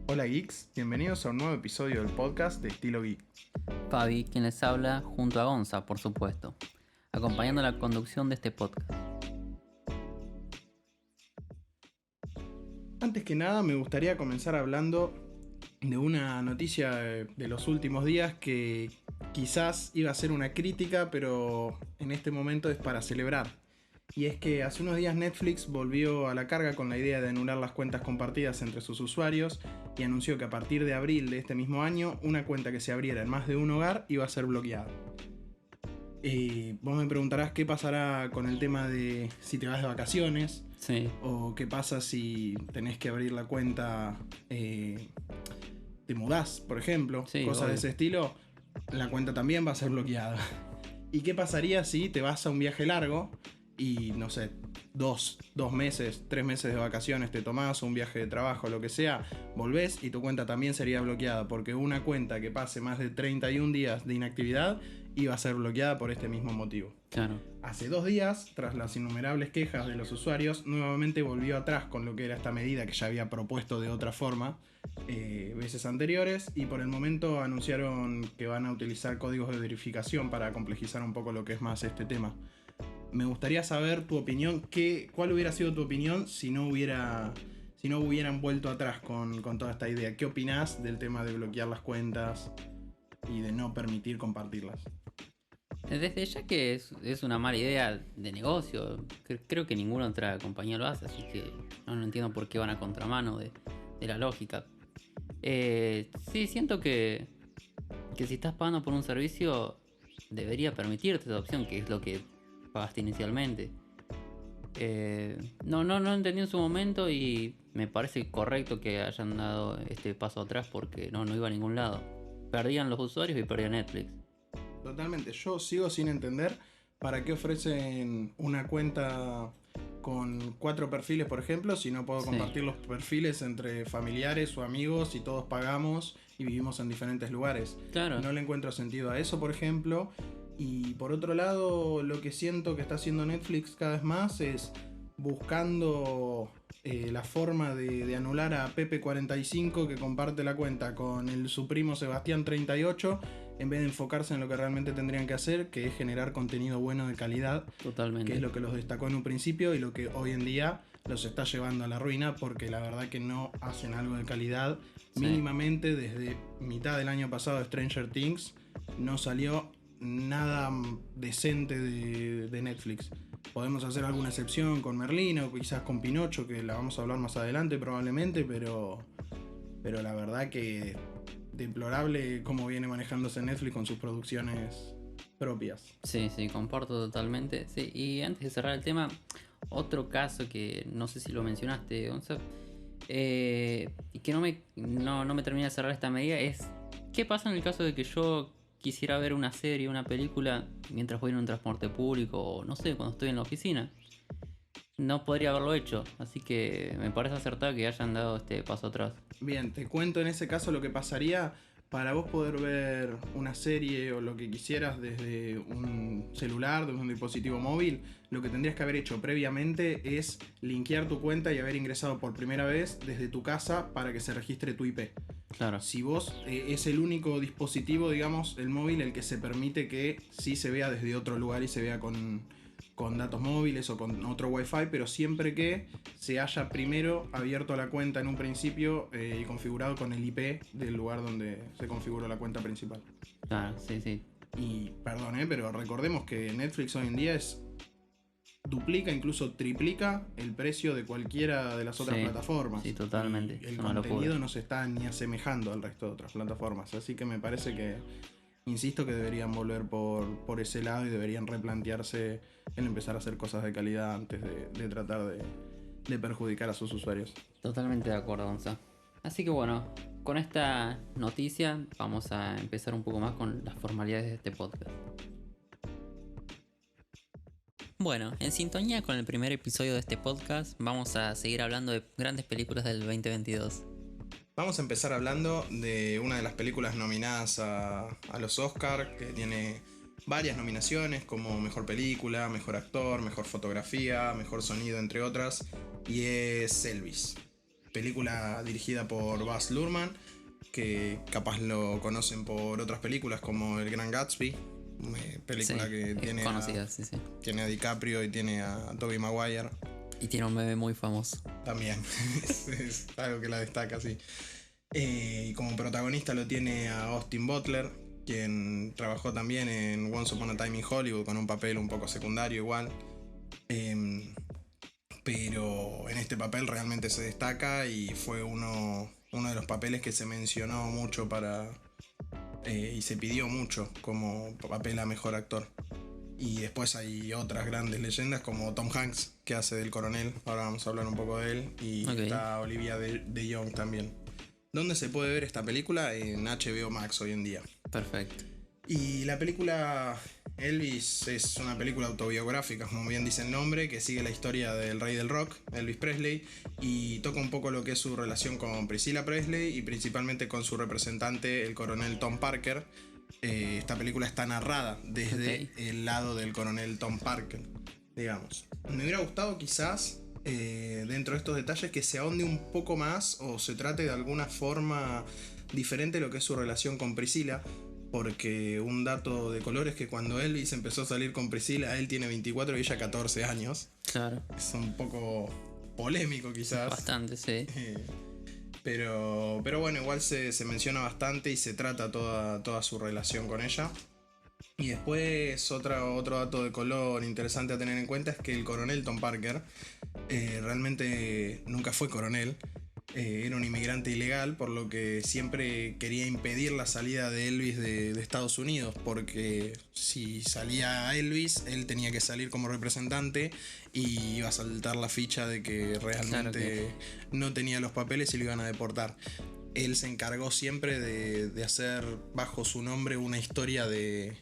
Hola geeks, bienvenidos a un nuevo episodio del podcast de Estilo Geek. Bienvenidos a un nuevo episodio del podcast de Estilo Geek. Fabi, quien les habla, junto a Gonza, por supuesto, acompañando la conducción de este podcast. Antes que nada me gustaría comenzar hablando de una noticia de los últimos días que quizás iba a ser una crítica, pero en este momento es para celebrar. Y es que hace unos días Netflix volvió a la carga con la idea de anular las cuentas compartidas entre sus usuarios y anunció que a partir de abril de este mismo año, una cuenta que se abriera en más de un hogar iba a ser bloqueada. Vos me preguntarás qué pasará con el tema de si te vas de vacaciones, Sí. o qué pasa si tenés que abrir la cuenta, te mudás, por ejemplo, Sí, cosas obvio. de ese estilo, la cuenta también va a ser bloqueada. ¿Y qué pasaría si te vas a un viaje largo y, no sé, dos meses, 3 meses de vacaciones te tomás, o un viaje de trabajo, lo que sea, volvés y tu cuenta también sería bloqueada? Porque una cuenta que pase más de 31 días de inactividad iba a ser bloqueada por este mismo motivo. Claro. Hace 2 días, tras las innumerables quejas de los usuarios, nuevamente volvió atrás con lo que era esta medida que ya había propuesto de otra forma veces anteriores, y por el momento anunciaron que van a utilizar códigos de verificación para complejizar un poco lo que es más este tema. Me gustaría saber tu opinión, ¿cuál hubiera sido tu opinión si no hubieran vuelto atrás con toda esta idea? ¿Qué opinás del tema de bloquear las cuentas y de no permitir compartirlas? Desde ya que es una mala idea de negocio, creo que ninguna otra compañía lo hace, así que no entiendo por qué van a contramano de la lógica. Sí, siento que si estás pagando por un servicio, debería permitirte esa opción, que es lo que pagaste inicialmente. No entendí en su momento y me parece correcto que hayan dado este paso atrás porque no iba a ningún lado. Perdían los usuarios y perdía Netflix. Totalmente, yo sigo sin entender para qué ofrecen una cuenta con 4 perfiles, por ejemplo, si no puedo Sí. compartir los perfiles entre familiares o amigos y todos pagamos y vivimos en diferentes lugares. Claro. No le encuentro sentido a eso, por ejemplo. Y por otro lado, lo que siento que está haciendo Netflix cada vez más es buscando la forma de anular a Pepe45, que comparte la cuenta con su primo Sebastián38, en vez de enfocarse en lo que realmente tendrían que hacer, que es generar contenido bueno de calidad. Totalmente. Que es lo que los destacó en un principio y lo que hoy en día los está llevando a la ruina, porque la verdad que no hacen algo de calidad. Sí. Mínimamente desde mitad del año pasado, Stranger Things, no salió nada decente de Netflix. Podemos hacer alguna excepción con Merlina o quizás con Pinocho, que la vamos a hablar más adelante probablemente, pero la verdad que deplorable cómo viene manejándose Netflix con sus producciones propias. Sí, comparto totalmente. Sí, y antes de cerrar el tema, otro caso que no sé si lo mencionaste, Gonzalo, y que no me termina de cerrar esta medida es: ¿qué pasa en el caso de que yo quisiera ver una serie, una película mientras voy en un transporte público o no sé, cuando estoy en la oficina? No podría haberlo hecho, así que me parece acertado que hayan dado este paso atrás. Bien, te cuento en ese caso lo que pasaría. Para vos poder ver una serie o lo que quisieras desde un celular, desde un dispositivo móvil, lo que tendrías que haber hecho previamente es linkear tu cuenta y haber ingresado por primera vez desde tu casa para que se registre tu IP. Claro. Si vos es el único dispositivo, digamos, el móvil, el que se permite que sí se vea desde otro lugar y se vea con datos móviles o con otro wifi, pero siempre que se haya primero abierto la cuenta en un principio y configurado con el IP del lugar donde se configuró la cuenta principal. Claro, sí. Y perdón, pero recordemos que Netflix hoy en día duplica, incluso triplica el precio de cualquiera de las otras plataformas. Sí, totalmente. Y el contenido no se está ni asemejando al resto de otras plataformas. Así que me parece que, insisto, que deberían volver por ese lado y deberían replantearse el empezar a hacer cosas de calidad antes de tratar de perjudicar a sus usuarios. Totalmente de acuerdo, Gonza. Así que bueno, con esta noticia vamos a empezar un poco más con las formalidades de este podcast. Bueno, en sintonía con el primer episodio de este podcast, vamos a seguir hablando de grandes películas del 2022. Vamos a empezar hablando de una de las películas nominadas a los Oscar, que tiene varias nominaciones como Mejor Película, Mejor Actor, Mejor Fotografía, Mejor Sonido, entre otras, y es Elvis. película dirigida por Baz Luhrmann, que capaz lo conocen por otras películas como El Gran Gatsby, película Sí, que es tiene conocida, sí. tiene a DiCaprio y tiene a Tobey Maguire. Y tiene un meme muy famoso. También, es algo que la destaca, sí. Y como protagonista lo tiene a Austin Butler, quien trabajó también en Once Upon a Time in Hollywood con un papel un poco secundario igual. Pero en este papel realmente se destaca y fue uno de los papeles que se mencionó mucho y se pidió mucho como papel a mejor actor. Y después hay otras grandes leyendas como Tom Hanks, que hace del coronel. Ahora vamos a hablar un poco de él. Y está Olivia de Jong también. ¿Dónde se puede ver esta película? En HBO Max hoy en día. Perfecto. Y la película Elvis es una película autobiográfica, como bien dice el nombre, que sigue la historia del rey del rock, Elvis Presley, y toca un poco lo que es su relación con Priscilla Presley y principalmente con su representante, el coronel Tom Parker. Esta película está narrada desde el lado del coronel Tom Parker, digamos. Me hubiera gustado quizás, dentro de estos detalles, que se ahonde un poco más o se trate de alguna forma diferente lo que es su relación con Priscilla, porque un dato de color es que cuando Elvis empezó a salir con Priscilla, él tiene 24 y ella 14 años. Claro. Es un poco polémico quizás. Bastante, sí. Pero bueno, igual se menciona bastante y se trata toda su relación con ella. Y después otro dato de color interesante a tener en cuenta es que el coronel Tom Parker realmente nunca fue coronel. Era un inmigrante ilegal, por lo que siempre quería impedir la salida de Elvis de Estados Unidos, porque si salía Elvis, él tenía que salir como representante y iba a saltar la ficha de que realmente no tenía los papeles y lo iban a deportar. Él se encargó siempre de hacer bajo su nombre una historia de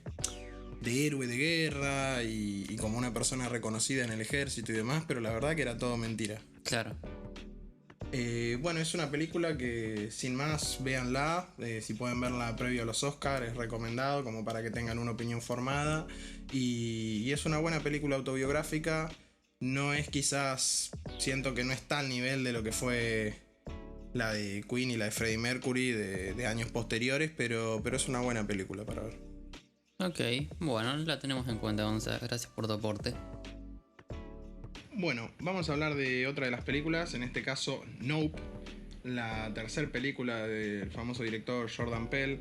héroe de guerra y como una persona reconocida en el ejército y demás, pero la verdad que era todo mentira. Claro. Bueno, es una película que sin más véanla, si pueden verla previo a los Oscars es recomendado como para que tengan una opinión formada y es una buena película autobiográfica. No es quizás, siento que no está al nivel de lo que fue la de Queen y la de Freddie Mercury de años posteriores, pero es una buena película para ver. Ok, bueno, la tenemos en cuenta, Gonza. Gracias por tu aporte. Bueno, vamos a hablar de otra de las películas, en este caso Nope, la tercera película del famoso director Jordan Peele,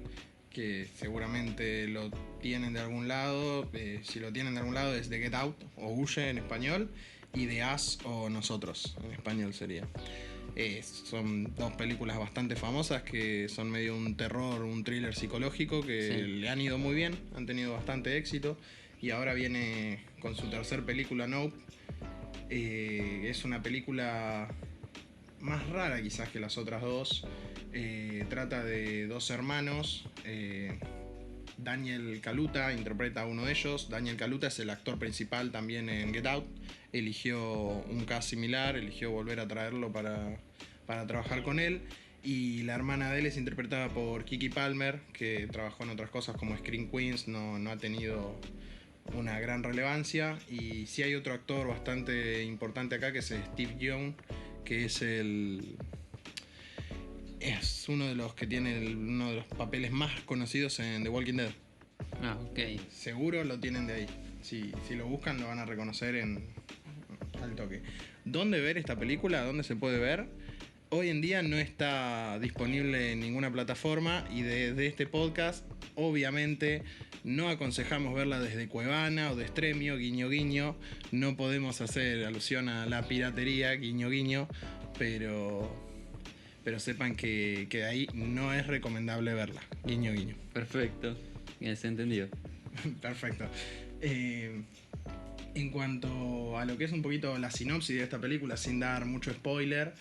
que seguramente lo tienen de algún lado. Si lo tienen de algún lado es de Get Out o Huye en español y de Us o Nosotros en español sería. Son dos películas bastante famosas que son medio un terror, un thriller psicológico que le han ido muy bien, han tenido bastante éxito y ahora viene con su tercer película Nope. Es una película más rara quizás que las otras dos. Trata de dos hermanos. Daniel Kaluuya interpreta a uno de ellos. Daniel Kaluuya es el actor principal también en Get Out. Eligió un cast similar, eligió volver a traerlo para trabajar con él. Y la hermana de él es interpretada por Keke Palmer, que trabajó en otras cosas como Scream Queens, no ha tenido una gran relevancia. Y sí hay otro actor bastante importante acá que es Steve Yeun, que es uno de los que tiene uno de los papeles más conocidos en The Walking Dead. Ah, ok. Seguro lo tienen de ahí. Si lo buscan lo van a reconocer al toque. ¿Dónde ver esta película? ¿Dónde se puede ver? Hoy en día no está disponible en ninguna plataforma y desde este podcast obviamente no aconsejamos verla desde Cuevana o de Stremio, guiño guiño. No podemos hacer alusión a la piratería, guiño guiño, pero sepan que de ahí no es recomendable verla, guiño guiño. Perfecto. Bien, se entendió. Perfecto. En cuanto a lo que es un poquito la sinopsis de esta película, sin dar mucho spoiler,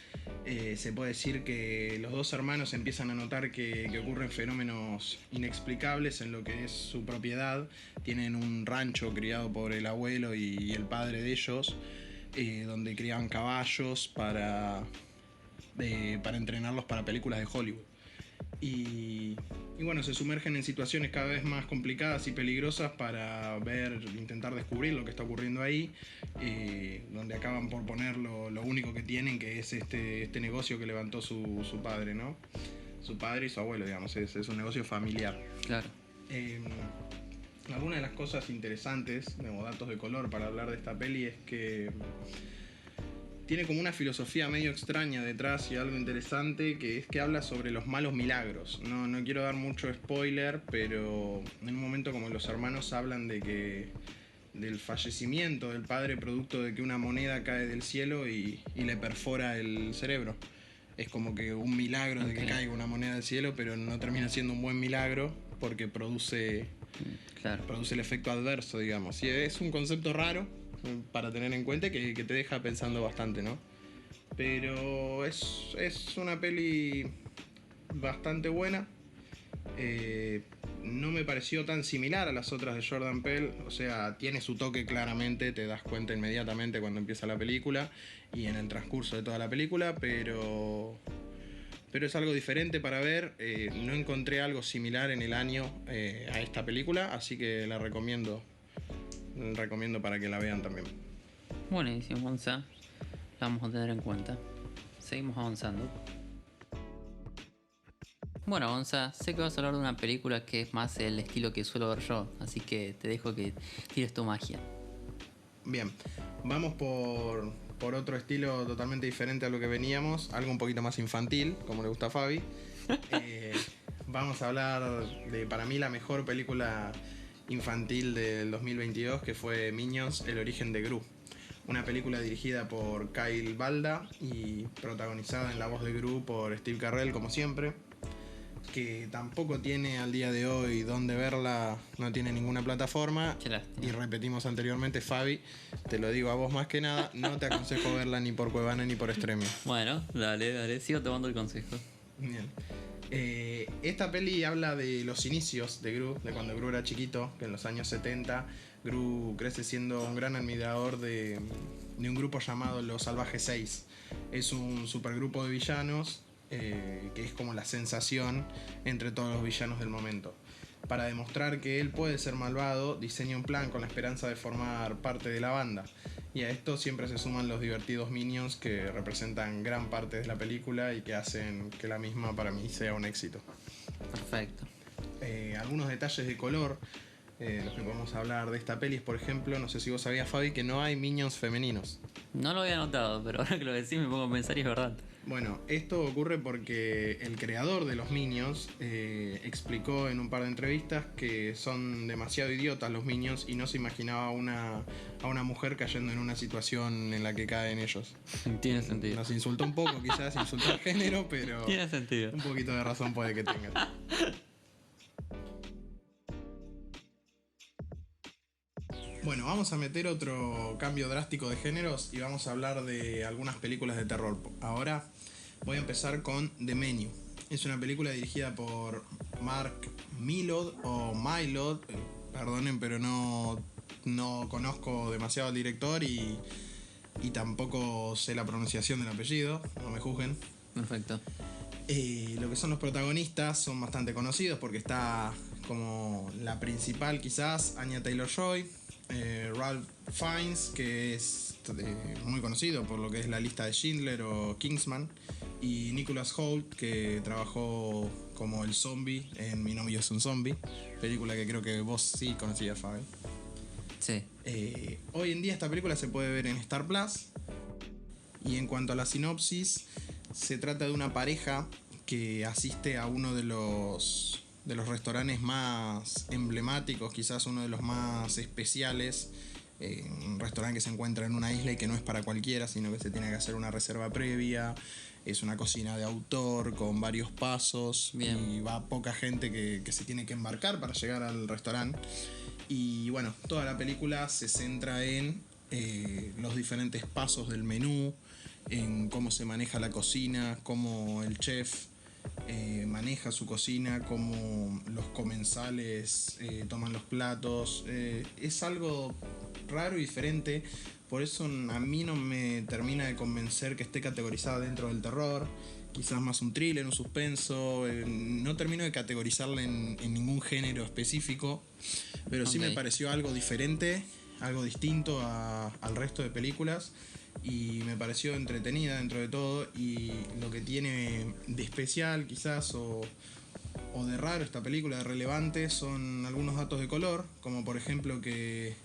se puede decir que los dos hermanos empiezan a notar que ocurren fenómenos inexplicables en lo que es su propiedad. Tienen un rancho criado por el abuelo y el padre de ellos, donde criaban caballos para entrenarlos para películas de Hollywood. Y, y bueno, se sumergen en situaciones cada vez más complicadas y peligrosas para intentar descubrir lo que está ocurriendo ahí, donde acaban por poner lo único que tienen, que es este negocio que levantó su padre, ¿no? Su padre y su abuelo, digamos, es un negocio familiar. Claro. Algunas de las cosas interesantes, como datos de color para hablar de esta peli, es que tiene como una filosofía medio extraña detrás y algo interesante, que es que habla sobre los malos milagros. No quiero dar mucho spoiler, pero en un momento como los hermanos hablan del fallecimiento del padre producto de que una moneda cae del cielo y le perfora el cerebro. Es como que un milagro de que caiga una moneda del cielo, pero no termina siendo un buen milagro porque produce el efecto adverso, digamos. Y es un concepto raro para tener en cuenta que te deja pensando bastante, ¿no? Pero es una peli bastante buena. No me pareció tan similar a las otras de Jordan Peele. O sea, tiene su toque claramente, te das cuenta inmediatamente cuando empieza la película y en el transcurso de toda la película, pero es algo diferente para ver. No encontré algo similar en el año a esta película, así que la recomiendo para que la vean también. Buenísimo, Gonza. La vamos a tener en cuenta. Seguimos avanzando. Bueno, Gonza, sé que vas a hablar de una película que es más el estilo que suelo ver yo, así que te dejo que tires tu magia. Bien, vamos por otro estilo totalmente diferente a lo que veníamos, algo un poquito más infantil, como le gusta a Fabi. Vamos a hablar de, para mí, la mejor película infantil del 2022, que fue Minions, El origen de Gru. Una película dirigida por Kyle Balda y protagonizada en la voz de Gru por Steve Carell, como siempre, que tampoco tiene al día de hoy dónde verla, no tiene ninguna plataforma. Y repetimos anteriormente, Fabi, te lo digo a vos más que nada, no te aconsejo verla ni por Cuevana ni por Stremio. Bueno, dale, sigo tomando el consejo. Bien. Esta peli habla de los inicios de Gru, de cuando Gru era chiquito, que en los años 70 Gru crece siendo un gran admirador de un grupo llamado Los Salvajes 6. Es un supergrupo de villanos que es como la sensación entre todos los villanos del momento. Para demostrar que él puede ser malvado, diseña un plan con la esperanza de formar parte de la banda. Y a esto siempre se suman los divertidos Minions, que representan gran parte de la película y que hacen que la misma para mí sea un éxito. Perfecto. Algunos detalles de color, los que podemos hablar de esta peli es, por ejemplo, no sé si vos sabías, Fabi, que no hay Minions femeninos. No lo había notado, pero ahora que lo decís me pongo a pensar y es verdad. Bueno, esto ocurre porque el creador de los Minions explicó en un par de entrevistas que son demasiado idiotas los Minions y no se imaginaba a una mujer cayendo en una situación en la que caen ellos. Tiene sentido. Nos insultó un poco, quizás insultó al género, pero tiene sentido. Un poquito de razón puede que tenga. Bueno, vamos a meter otro cambio drástico de géneros y vamos a hablar de algunas películas de terror. Ahora voy a empezar con The Menu. Es una película dirigida por Mark Mylod o Mylod, perdonen, pero no conozco demasiado al director y tampoco sé la pronunciación del apellido, no me juzguen. Perfecto. Lo que son los protagonistas son bastante conocidos porque está como la principal quizás Anya Taylor-Joy, Ralph Fiennes, que es muy conocido por lo que es La lista de Schindler o Kingsman, y Nicholas Hoult, que trabajó como el zombie en Mi novio es un zombie, película que creo que vos sí conocías, Fabi. Sí. Hoy en día esta película se puede ver en Star Plus, y en cuanto a la sinopsis, se trata de una pareja que asiste a uno de los restaurantes más emblemáticos, quizás uno de los más especiales, un restaurante que se encuentra en una isla y que no es para cualquiera, sino que se tiene que hacer una reserva previa. Es una cocina de autor con varios pasos. Bien. Y va poca gente que se tiene que embarcar para llegar al restaurante. Y bueno, toda la película se centra en los diferentes pasos del menú, en cómo se maneja la cocina, cómo el chef maneja su cocina, cómo los comensales toman los platos. Es algo raro y diferente Por eso a mí no me termina de convencer que esté categorizada dentro del terror. Quizás más un thriller, un suspenso. No termino de categorizarla en ningún género específico. Pero sí me pareció algo diferente, algo distinto al resto de películas. Y me pareció entretenida dentro de todo. Y lo que tiene de especial quizás o de raro esta película, de relevante, son algunos datos de color. Como por ejemplo que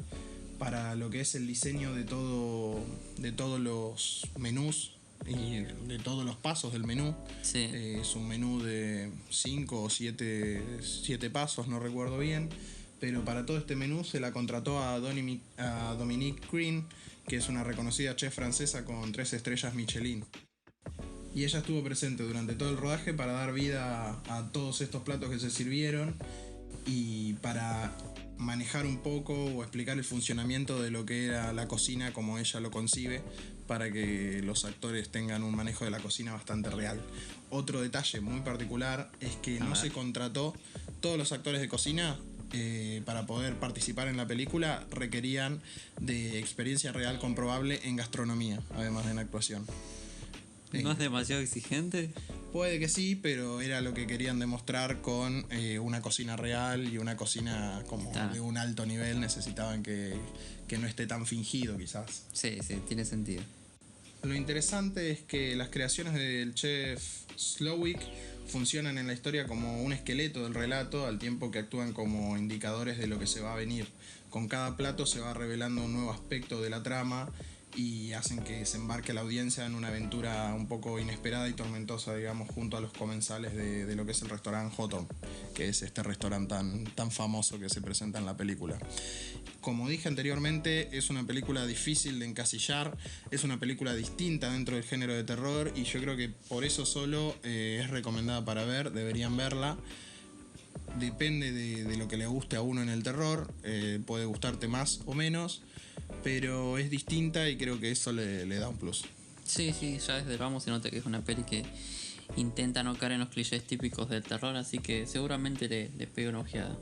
para lo que es el diseño de todos los menús y de todos los pasos del menú. Sí. Es un menú de 5 o 7 pasos, no recuerdo bien. Pero para todo este menú se la contrató a Dominique Green, que es una reconocida chef francesa con 3 estrellas Michelin. Y ella estuvo presente durante todo el rodaje para dar vida a todos estos platos que se sirvieron y para manejar un poco o explicar el funcionamiento de lo que era la cocina como ella lo concibe, para que los actores tengan un manejo de la cocina bastante real. Otro detalle muy particular es que no se contrató todos los actores de cocina. Para poder participar en la película requerían de experiencia real comprobable en gastronomía, además de en actuación. ¿No es demasiado exigente? Puede que sí, pero era lo que querían demostrar con una cocina real y una cocina como de un alto nivel. Necesitaban que no esté tan fingido, quizás. Sí, tiene sentido. Lo interesante es que las creaciones del chef Slowik funcionan en la historia como un esqueleto del relato, al tiempo que actúan como indicadores de lo que se va a venir. Con cada plato se va revelando un nuevo aspecto de la trama y hacen que se embarque la audiencia en una aventura un poco inesperada y tormentosa, digamos, junto a los comensales de lo que es el restaurante Hawthorne, que es este restaurante tan famoso que se presenta en la película. Como dije anteriormente, es una película difícil de encasillar, es una película distinta dentro del género de terror y yo creo que por eso solo es recomendada para ver, deberían verla. Depende de lo que le guste a uno en el terror, puede gustarte más o menos, pero es distinta y creo que eso le da un plus. Sí, ya desde el vamos se nota que es una peli que intenta no caer en los clichés típicos del terror, así que seguramente le pego una ojeada.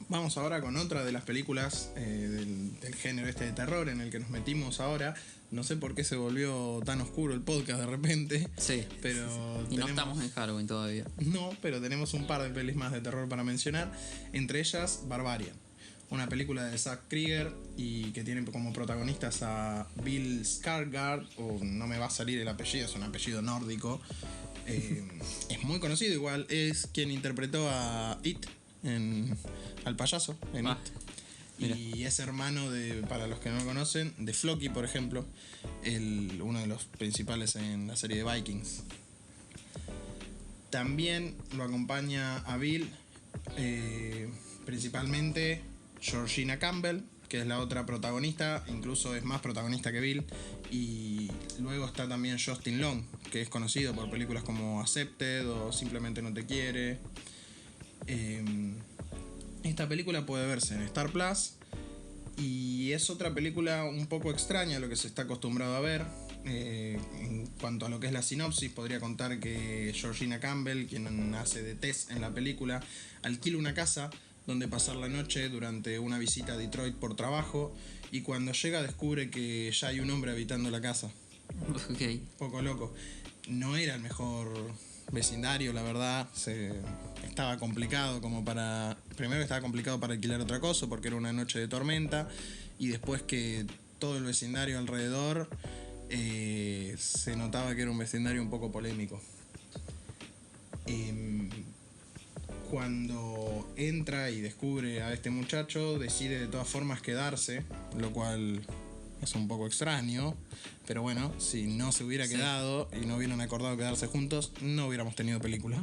Vamos ahora con otra de las películas del género este de terror en el que nos metimos ahora. No sé por qué se volvió tan oscuro el podcast de repente. Sí, pero sí. Y no estamos en Halloween todavía. No, pero tenemos un par de pelis más de terror para mencionar. Entre ellas, Barbarian. Una película de Zack Krieger y que tiene como protagonistas a Bill Skarsgård, o no me va a salir el apellido, es un apellido nórdico. Es muy conocido igual, es quien interpretó a It, al payaso en It. Mira. Y es hermano para los que no lo conocen, de Floki, por ejemplo, uno de los principales en la serie de Vikings. También lo acompaña a Bill, principalmente Georgina Campbell, que es la otra protagonista, incluso es más protagonista que Bill. Y luego está también Justin Long, que es conocido por películas como Accepted o Simplemente no te quiere. Esta película puede verse en Star Plus y es otra película un poco extraña a lo que se está acostumbrado a ver. En cuanto a lo que es la sinopsis, podría contar que Georgina Campbell, quien hace de Tess en la película, alquila una casa donde pasar la noche durante una visita a Detroit por trabajo, y cuando llega descubre que ya hay un hombre habitando la casa. Okay. Poco loco. No era el mejor vecindario, la verdad. Estaba complicado primero estaba complicado para alquilar otra cosa porque era una noche de tormenta, y después que todo el vecindario alrededor se notaba que era un vecindario un poco polémico. Cuando entra y descubre a este muchacho, decide de todas formas quedarse, lo cual es un poco extraño, pero bueno, si no se hubiera quedado y no hubieran acordado quedarse juntos, no hubiéramos tenido película.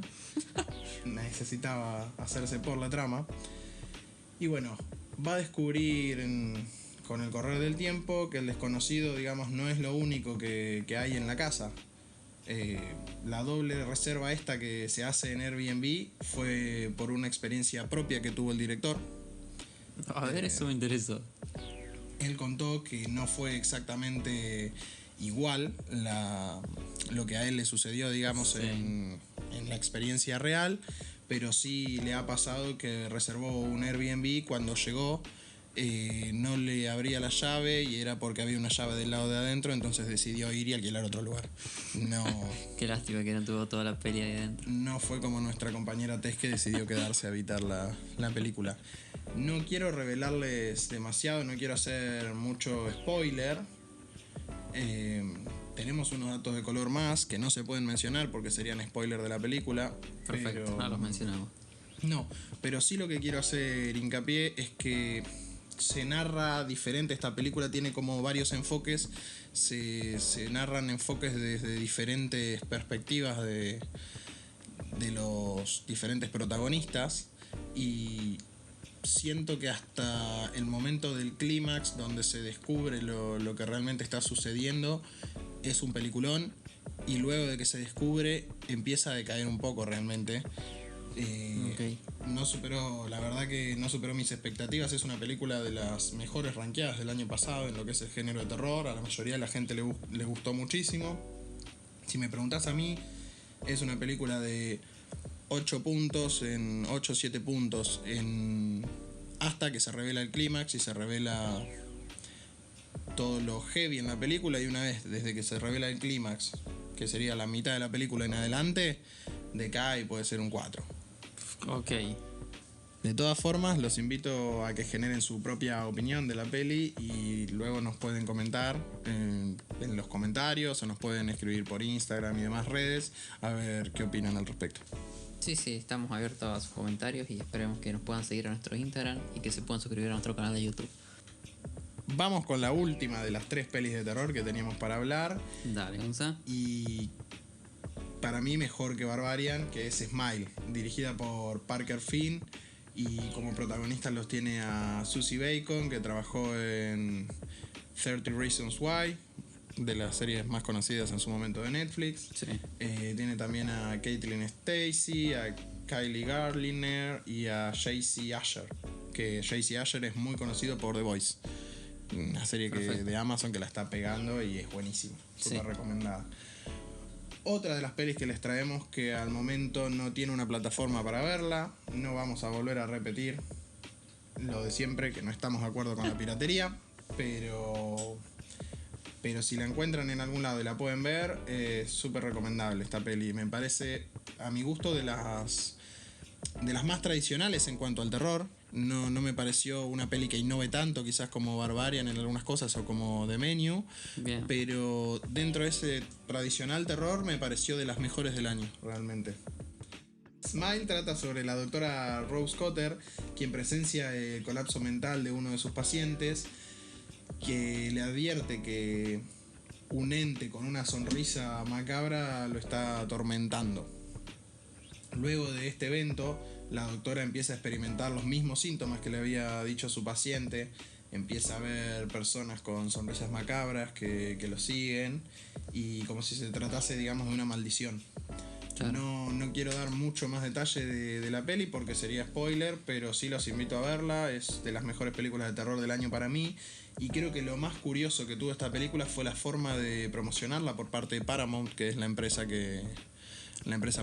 Necesitaba hacerse por la trama. Y bueno, va a descubrir con el correr del tiempo que el desconocido, digamos, no es lo único que hay en la casa. La doble reserva esta que se hace en Airbnb fue por una experiencia propia que tuvo el director. A ver, eso me interesó. Él contó que no fue exactamente igual lo que a él le sucedió, digamos, en la experiencia real, pero sí le ha pasado que reservó un Airbnb. Cuando llegó, no le abría la llave y era porque había una llave del lado de adentro, entonces decidió ir y alquilar otro lugar. No, Qué lástima que no tuvo toda la peli ahí adentro. no fue como nuestra compañera Tess, que decidió quedarse a evitar la película. No quiero revelarles demasiado, no quiero hacer mucho spoiler. Tenemos unos datos de color más que no se pueden mencionar porque serían spoiler de la película. Perfecto, Pero no los mencionamos. no, pero sí lo que quiero hacer hincapié es que se narra diferente. Esta película tiene como varios enfoques. Se narran enfoques desde diferentes perspectivas de los diferentes protagonistas. Y siento que hasta el momento del clímax, donde se descubre lo que realmente está sucediendo, es un peliculón. Y luego de que se descubre, empieza a decaer un poco realmente. Ok. No superó, la verdad que no superó mis expectativas. Es una película de las mejores rankeadas del año pasado en lo que es el género de terror. A la mayoría de la gente le gustó muchísimo. Si me preguntás a mí, es una película de 8 puntos, en 8 o 7 puntos, hasta que se revela el clímax y se revela todo lo heavy en la película. Y una vez desde que se revela el clímax, que sería la mitad de la película en adelante, decae y puede ser un 4. Ok. De todas formas, los invito a que generen su propia opinión de la peli y luego nos pueden comentar en los comentarios o nos pueden escribir por Instagram y demás redes a ver qué opinan al respecto. Sí, estamos abiertos a sus comentarios y esperemos que nos puedan seguir a nuestro Instagram y que se puedan suscribir a nuestro canal de YouTube. Vamos con la última de las 3 pelis de terror que teníamos para hablar. Dale, Gonza. Y para mí mejor que Barbarian, que es Smile, dirigida por Parker Finn. Y como protagonistas los tiene a Susie Bacon, que trabajó en 30 Reasons Why, de las series más conocidas en su momento de Netflix. Sí. Tiene también a Caitlin Stacy, a Kylie Garliner y a J.C. Asher, que J.C. Asher es muy conocido por The Voice, una serie de Amazon que la está pegando y es buenísima, súper recomendada. Otra de las pelis que les traemos, que al momento no tiene una plataforma para verla, no vamos a volver a repetir lo de siempre, que no estamos de acuerdo con la piratería, pero si la encuentran en algún lado y la pueden ver, es súper recomendable esta peli. Me parece, a mi gusto, de las más tradicionales en cuanto al terror. No me pareció una peli que innove tanto, quizás como Barbarian en algunas cosas o como The Menu. Bien. Pero dentro de ese tradicional terror me pareció de las mejores del año, realmente. Smile trata sobre la doctora Rose Cotter, quien presencia el colapso mental de uno de sus pacientes, que le advierte que un ente con una sonrisa macabra lo está atormentando. Luego de este evento, la doctora empieza a experimentar los mismos síntomas que le había dicho su paciente. Empieza a ver personas con sonrisas macabras que lo siguen, y como si se tratase, digamos, de una maldición. Claro. No quiero dar mucho más detalle de la peli porque sería spoiler, pero sí los invito a verla. Es de las mejores películas de terror del año para mí. Y creo que lo más curioso que tuvo esta película fue la forma de promocionarla por parte de Paramount, que es la empresa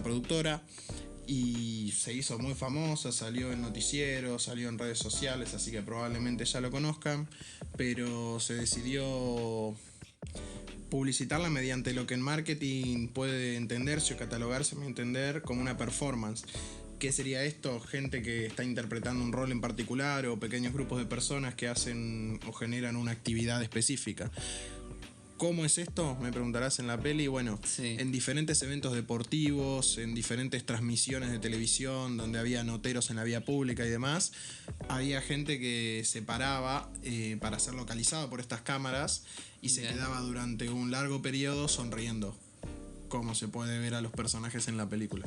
productora. Y se hizo muy famosa, salió en noticieros, salió en redes sociales, así que probablemente ya lo conozcan. Pero se decidió publicitarla mediante lo que en marketing puede entenderse o catalogarse, a mi entender, como una performance. ¿Qué sería esto? Gente que está interpretando un rol en particular o pequeños grupos de personas que hacen o generan una actividad específica. ¿Cómo es esto? Me preguntarás en la peli. Bueno, en diferentes eventos deportivos, en diferentes transmisiones de televisión, donde había noteros en la vía pública y demás, había gente que se paraba para ser localizado por estas cámaras y se quedaba durante un largo periodo sonriendo, como se puede ver a los personajes en la película.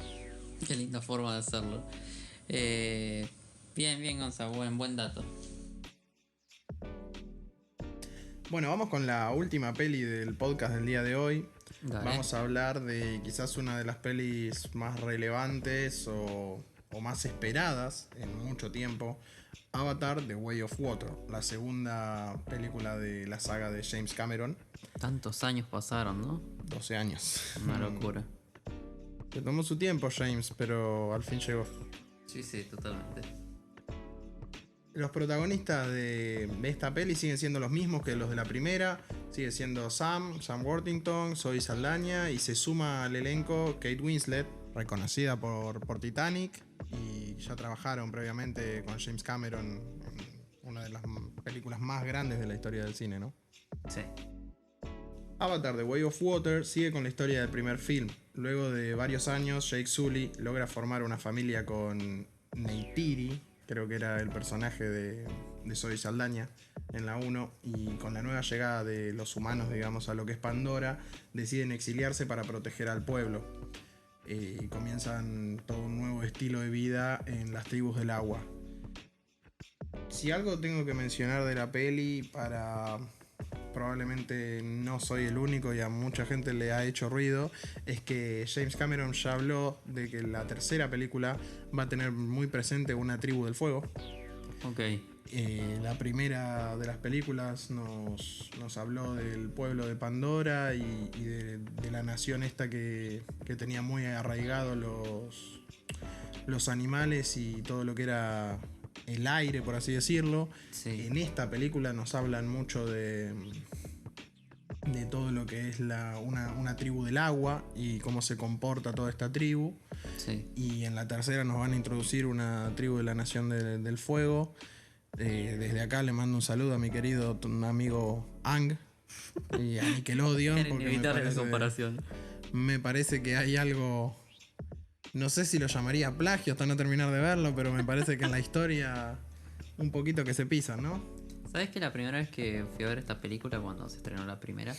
Qué linda forma de hacerlo. Bien, Gonzalo, buen dato. Bueno, vamos con la última peli del podcast del día de hoy. Dale. Vamos a hablar de quizás una de las pelis más relevantes o más esperadas en mucho tiempo. Avatar: The Way of Water, la segunda película de la saga de James Cameron. Tantos años pasaron, ¿no? 12 años. Una locura. Se tomó su tiempo James, pero al fin llegó. Sí, totalmente. Los protagonistas de esta peli siguen siendo los mismos que los de la primera. Sigue siendo Sam Worthington, Zoe Saldaña, y se suma al elenco Kate Winslet, reconocida por Titanic, y ya trabajaron previamente con James Cameron en una de las películas más grandes de la historia del cine, ¿no? Sí. Avatar: The Way of Water sigue con la historia del primer film. Luego de varios años, Jake Sully logra formar una familia con Neytiri, creo que era el personaje de Zoe Saldaña en la 1, y con la nueva llegada de los humanos, digamos, a lo que es Pandora, deciden exiliarse para proteger al pueblo. Y comienzan todo un nuevo estilo de vida en las tribus del agua. Si algo tengo que mencionar de la peli, probablemente no soy el único y a mucha gente le ha hecho ruido, es que James Cameron ya habló de que la tercera película va a tener muy presente una tribu del fuego. Ok. La primera de las películas nos habló del pueblo de Pandora y de la nación esta que tenía muy arraigado los animales y todo lo que era el aire, por así decirlo. Sí. En esta película nos hablan mucho de todo lo que es una tribu del agua y cómo se comporta toda esta tribu. Sí. Y en la tercera nos van a introducir una tribu de la Nación del Fuego. Desde acá le mando un saludo a mi querido amigo Ang y a Nickelodeon. Era inevitable la comparación. Me parece que hay algo, no sé si lo llamaría plagio hasta no terminar de verlo, pero me parece que en la historia un poquito que se pisan, ¿no? ¿Sabes que la primera vez que fui a ver esta película, cuando se estrenó la primera,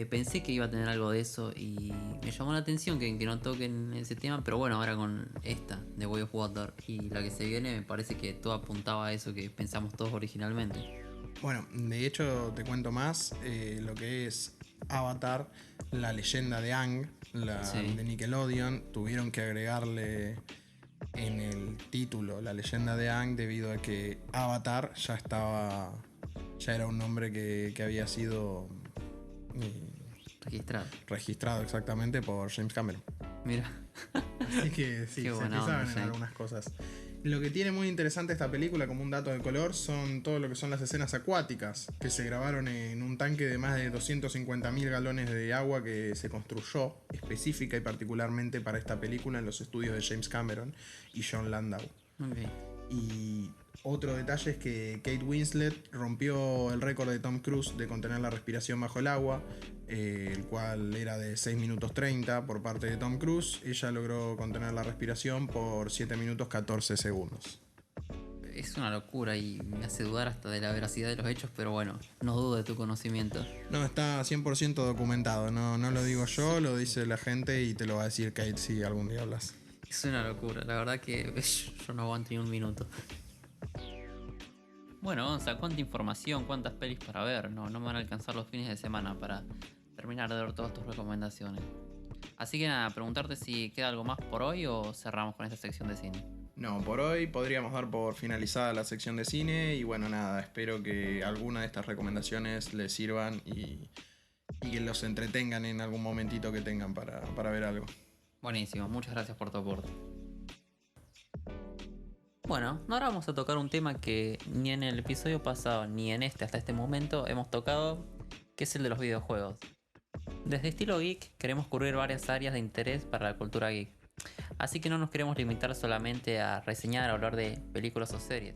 pensé que iba a tener algo de eso y me llamó la atención que no toquen ese tema, pero bueno, ahora con esta, The Way of Water, y la que se viene, me parece que todo apuntaba a eso que pensamos todos originalmente. Bueno, de hecho te cuento más, lo que es Avatar, la leyenda de Aang, de Nickelodeon, tuvieron que agregarle en el título la leyenda de Aang debido a que Avatar ya era un nombre que había sido registrado exactamente por James Cameron. Mira. Así que sí, se pisaban en algunas cosas. Lo que tiene muy interesante esta película, como un dato de color, son todo lo que son las escenas acuáticas, que se grabaron en un tanque de más de 250.000 galones de agua que se construyó específica y particularmente para esta película en los estudios de James Cameron y John Landau. Okay. Y otro detalle es que Kate Winslet rompió el récord de Tom Cruise de contener la respiración bajo el agua, el cual era de 6 minutos 30 por parte de Tom Cruise. Ella logró contener la respiración por 7 minutos 14 segundos. Es una locura y me hace dudar hasta de la veracidad de los hechos, pero bueno, no dudo de tu conocimiento. No, está 100% documentado, no lo digo yo, lo dice la gente y te lo va a decir Kate si algún día hablas. Es una locura, la verdad que yo no aguanto ni un minuto. Bueno, Gonza, cuánta información, cuántas pelis para ver. No me van a alcanzar los fines de semana para terminar de ver todas tus recomendaciones. Así que nada, preguntarte si queda algo más por hoy o cerramos con esta sección de cine. No, por hoy podríamos dar por finalizada la sección de cine y bueno, nada, espero que alguna de estas recomendaciones les sirvan y que los entretengan en algún momentito que tengan para ver algo. Buenísimo, muchas gracias por tu aporte. Bueno, ahora vamos a tocar un tema que ni en el episodio pasado ni en hasta este momento hemos tocado, que es el de los videojuegos. Desde Estilo Geek queremos cubrir varias áreas de interés para la cultura geek, así que no nos queremos limitar solamente a reseñar o hablar de películas o series.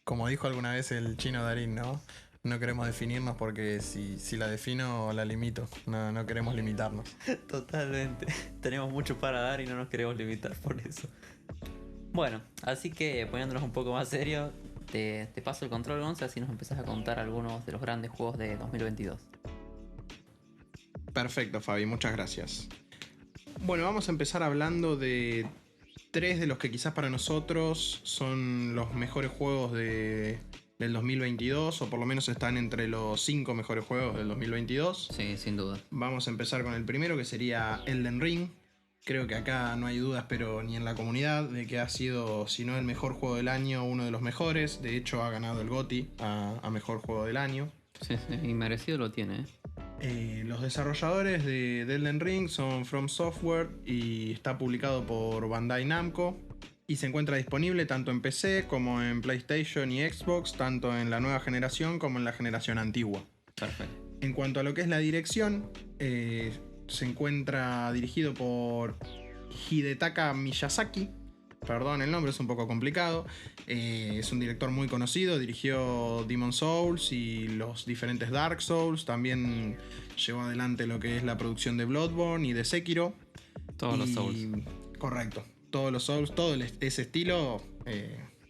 Como dijo alguna vez el chino Darín, ¿no? No queremos definirnos porque si la defino la limito, no queremos limitarnos. Totalmente, tenemos mucho para dar y no nos queremos limitar por eso. Bueno, así que poniéndonos un poco más serios, te paso el control, Gonza, así nos empezás a contar algunos de los grandes juegos de 2022. Perfecto, Fabi, muchas gracias. Bueno, vamos a empezar hablando de 3 de los que quizás para nosotros son los mejores juegos del 2022, o por lo menos están entre los 5 mejores juegos del 2022. Sí, sin duda. Vamos a empezar con el primero, que sería Elden Ring. Creo que acá no hay dudas, pero ni en la comunidad, de que ha sido, si no el mejor juego del año, uno de los mejores. De hecho, ha ganado el GOTY a mejor juego del año. Sí, y merecido lo tiene, Los desarrolladores de Elden Ring son From Software y está publicado por Bandai Namco. y se encuentra disponible tanto en PC como en PlayStation y Xbox, tanto en la nueva generación como en la generación antigua. Perfecto. En cuanto a lo que es la dirección, se encuentra dirigido por Hidetaka Miyazaki. Perdón, el nombre es un poco complicado. Es un director muy conocido, dirigió Demon's Souls y los diferentes Dark Souls. También llevó adelante lo que es la producción de Bloodborne y de Sekiro. Todos los Souls. Correcto, todos los Souls, ese estilo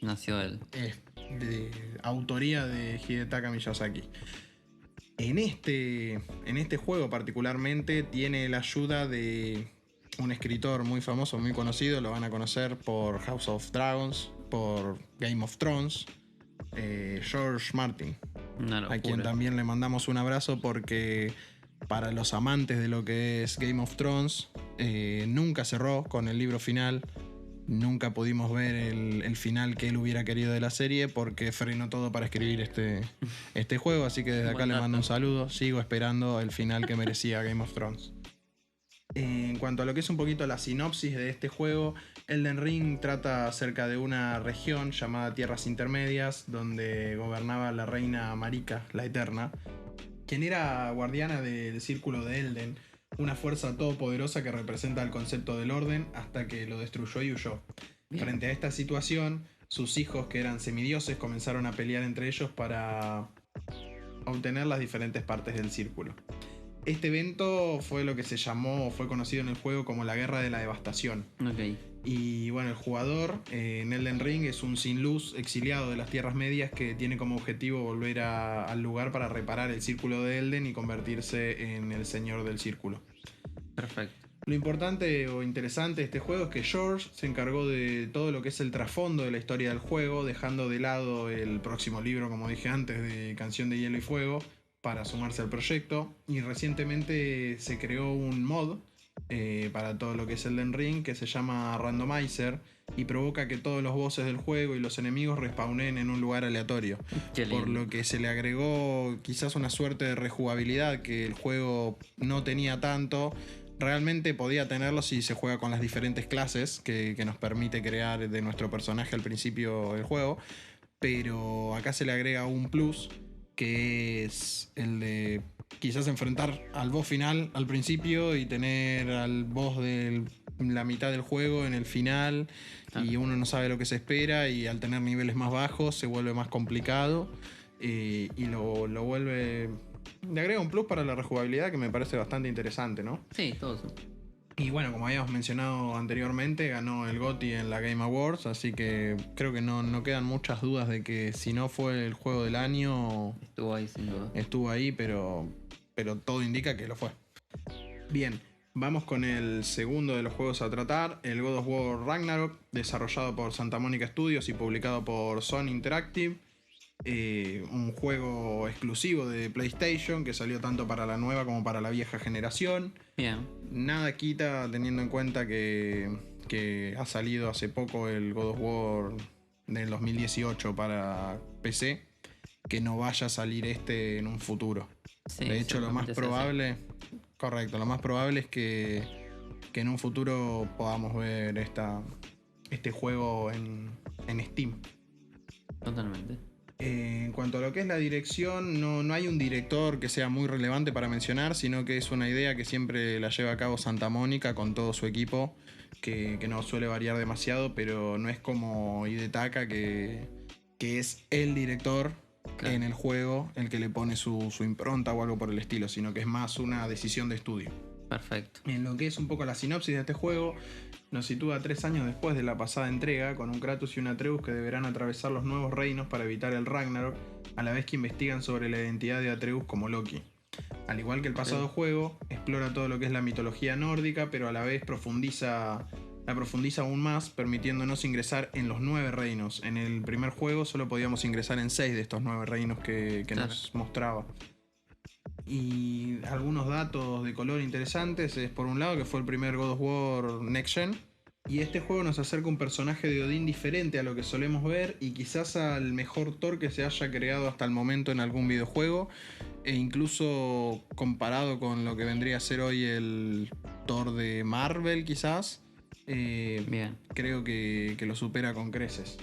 nació él. Es de autoría de Hidetaka Miyazaki. En este juego particularmente tiene la ayuda de un escritor muy famoso, muy conocido, lo van a conocer por House of Dragons, por Game of Thrones, George Martin, a quien también le mandamos un abrazo porque para los amantes de lo que es Game of Thrones, nunca cerró con el libro final. Nunca pudimos ver el final que él hubiera querido de la serie porque frenó todo para escribir este juego. Así que desde acá le mando un saludo. Sigo esperando el final que merecía Game of Thrones. En cuanto a lo que es un poquito la sinopsis de este juego, Elden Ring trata acerca de una región llamada Tierras Intermedias, donde gobernaba la reina Marika, la Eterna, quien era guardiana del Círculo de Elden, una fuerza todopoderosa que representa el concepto del orden hasta que lo destruyó y huyó. Bien. Frente a esta situación, sus hijos, que eran semidioses, comenzaron a pelear entre ellos para obtener las diferentes partes del círculo. Este evento fue lo que fue conocido en el juego como la Guerra de la Devastación. Okay. Y bueno, el jugador en Elden Ring es un sin luz exiliado de las Tierras Medias que tiene como objetivo volver al lugar para reparar el Círculo de Elden y convertirse en el Señor del Círculo. Perfecto. Lo importante o interesante de este juego es que George se encargó de todo lo que es el trasfondo de la historia del juego, dejando de lado el próximo libro, como dije antes, de Canción de Hielo y Fuego, para sumarse al proyecto. Y recientemente se creó un mod para todo lo que es Elden Ring, que se llama Randomizer, y provoca que todos los bosses del juego y los enemigos respawnen en un lugar aleatorio. Por lo que se le agregó quizás una suerte de rejugabilidad que el juego no tenía tanto. Realmente podía tenerlo si se juega con las diferentes clases que nos permite crear de nuestro personaje al principio del juego, pero acá se le agrega un plus, que es el de quizás enfrentar al boss final al principio y tener al boss de la mitad del juego en el final, y uno no sabe lo que se espera, y al tener niveles más bajos se vuelve más complicado, y lo vuelve... Le agrega un plus para la rejugabilidad que me parece bastante interesante, ¿no? Sí, todo eso. Y bueno, como habíamos mencionado anteriormente, ganó el GOTY en la Game Awards, así que creo que no quedan muchas dudas de que si no fue el juego del año... Estuvo ahí, sin duda. Estuvo ahí, pero todo indica que lo fue. Bien, vamos con el segundo de los juegos a tratar, el God of War Ragnarok, desarrollado por Santa Mónica Studios y publicado por Sony Interactive. Un juego exclusivo de PlayStation que salió tanto para la nueva como para la vieja generación. Bien. Nada quita, teniendo en cuenta que ha salido hace poco el God of War del 2018 para PC, que no vaya a salir este en un futuro. Sí, de hecho, lo más probable, correcto, lo más probable es que en un futuro podamos ver este juego en Steam. Totalmente. En cuanto a lo que es la dirección, no hay un director que sea muy relevante para mencionar, sino que es una idea que siempre la lleva a cabo Santa Mónica con todo su equipo, que no suele variar demasiado, pero no es como Hidetaka, que es el director, claro, en el juego, el que le pone su impronta o algo por el estilo, sino que es más una decisión de estudio. Perfecto. En lo que es un poco la sinopsis de este juego, nos sitúa 3 años después de la pasada entrega, con un Kratos y una Atreus que deberán atravesar los nuevos reinos para evitar el Ragnarok, a la vez que investigan sobre la identidad de Atreus como Loki. Al igual que el pasado juego, explora todo lo que es la mitología nórdica, pero a la vez profundiza aún más, permitiéndonos ingresar en los 9 reinos. En el primer juego solo podíamos ingresar en 6 de estos 9 reinos que claro, nos mostraba. Y algunos datos de color interesantes es, por un lado, que fue el primer God of War Next Gen, y este juego nos acerca un personaje de Odín diferente a lo que solemos ver, y quizás al mejor Thor que se haya creado hasta el momento en algún videojuego, e incluso comparado con lo que vendría a ser hoy el Thor de Marvel, quizás Bien. Creo que lo supera con creces.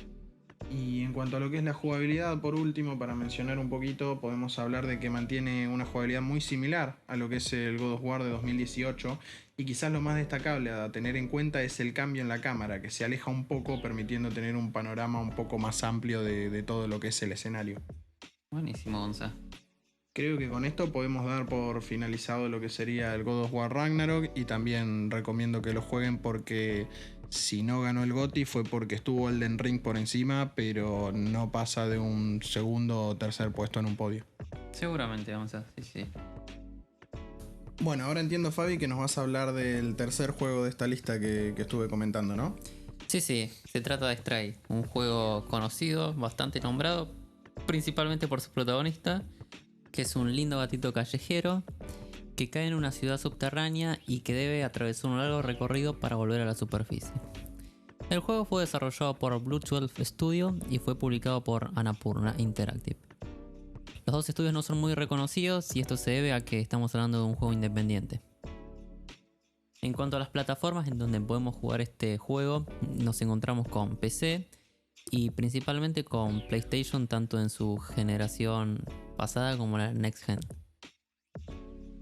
Y en cuanto a lo que es la jugabilidad, por último, para mencionar un poquito, podemos hablar de que mantiene una jugabilidad muy similar a lo que es el God of War de 2018. Y quizás lo más destacable a tener en cuenta es el cambio en la cámara, que se aleja un poco, permitiendo tener un panorama un poco más amplio de todo lo que es el escenario. Buenísimo, Gonza. Creo que con esto podemos dar por finalizado lo que sería el God of War Ragnarok, y también recomiendo que lo jueguen porque si no ganó el GOTY fue porque estuvo Elden Ring por encima, pero no pasa de un segundo o tercer puesto en un podio. Seguramente, Gonza, sí. Bueno, ahora entiendo, Fabi, que nos vas a hablar del tercer juego de esta lista que estuve comentando, ¿no? Sí, se trata de Stray, un juego conocido, bastante nombrado, principalmente por su protagonista, que es un lindo gatito callejero que cae en una ciudad subterránea y que debe atravesar un largo recorrido para volver a la superficie. El juego fue desarrollado por Blue 12 Studio y fue publicado por Annapurna Interactive. Los dos estudios no son muy reconocidos y esto se debe a que estamos hablando de un juego independiente. En cuanto a las plataformas en donde podemos jugar este juego, nos encontramos con PC y principalmente con PlayStation, tanto en su generación pasada como la Next Gen.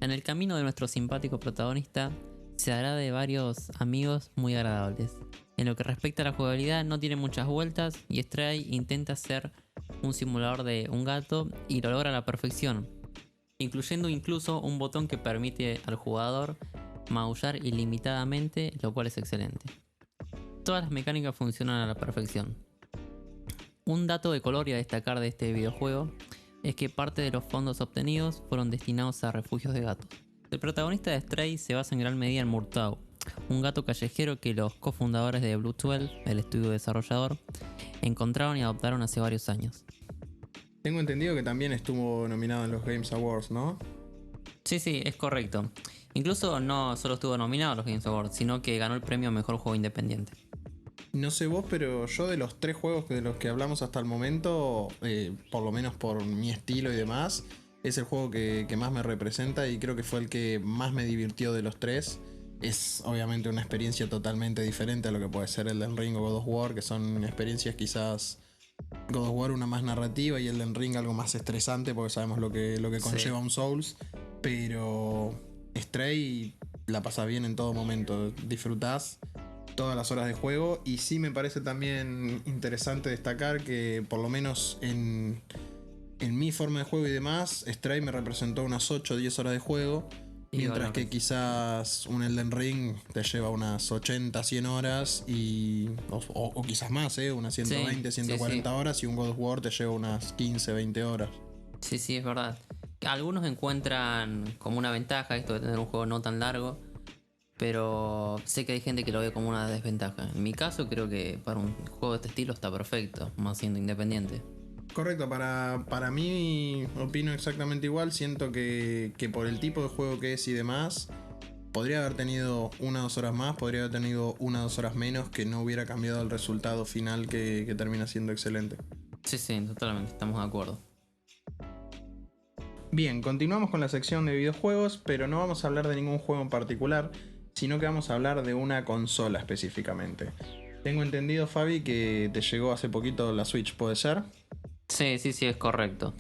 En el camino de nuestro simpático protagonista se hará de varios amigos muy agradables. En lo que respecta a la jugabilidad, no tiene muchas vueltas y Stray intenta ser un simulador de un gato y lo logra a la perfección, incluyendo incluso un botón que permite al jugador maullar ilimitadamente, lo cual es excelente. Todas las mecánicas funcionan a la perfección. Un dato de color y a destacar de este videojuego es que parte de los fondos obtenidos fueron destinados a refugios de gatos. El protagonista de Stray se basa en gran medida en Murtaugh, un gato callejero que los cofundadores de Blue 12, el estudio desarrollador, encontraron y adoptaron hace varios años. Tengo entendido que también estuvo nominado en los Games Awards, ¿no? Sí, es correcto. Incluso no solo estuvo nominado a los Games Awards, sino que ganó el premio a Mejor Juego Independiente. No sé vos, pero yo de los 3 juegos de los que hablamos hasta el momento, por lo menos por mi estilo y demás, es el juego que más me representa y creo que fue el que más me divirtió de los 3. Es obviamente una experiencia totalmente diferente a lo que puede ser Elden Ring o God of War, que son experiencias quizás God of War una más narrativa y Elden Ring algo más estresante porque sabemos lo que conlleva un Souls, pero Stray la pasas bien en todo momento, disfrutás todas las horas de juego. Y sí me parece también interesante destacar que por lo menos en mi forma de juego y demás, Stray me representó unas 8 o 10 horas de juego, mientras que quizás un Elden Ring te lleva unas 80, 100 horas o quizás más, unas 120, 140 horas, y un God of War te lleva unas 15, 20 horas. Sí, es verdad. Algunos encuentran como una ventaja esto de tener un juego no tan largo, pero sé que hay gente que lo ve como una desventaja. En mi caso creo que para un juego de este estilo está perfecto, más siendo independiente. Correcto, para mí opino exactamente igual. Siento que por el tipo de juego que es y demás, podría haber tenido 1 o 2 horas más, podría haber tenido 1 o 2 horas menos, que no hubiera cambiado el resultado final que termina siendo excelente. Sí, totalmente, estamos de acuerdo. Bien, continuamos con la sección de videojuegos, pero no vamos a hablar de ningún juego en particular, sino que vamos a hablar de una consola específicamente. Tengo entendido, Fabi, que te llegó hace poquito la Switch, ¿puede ser? Sí, es correcto.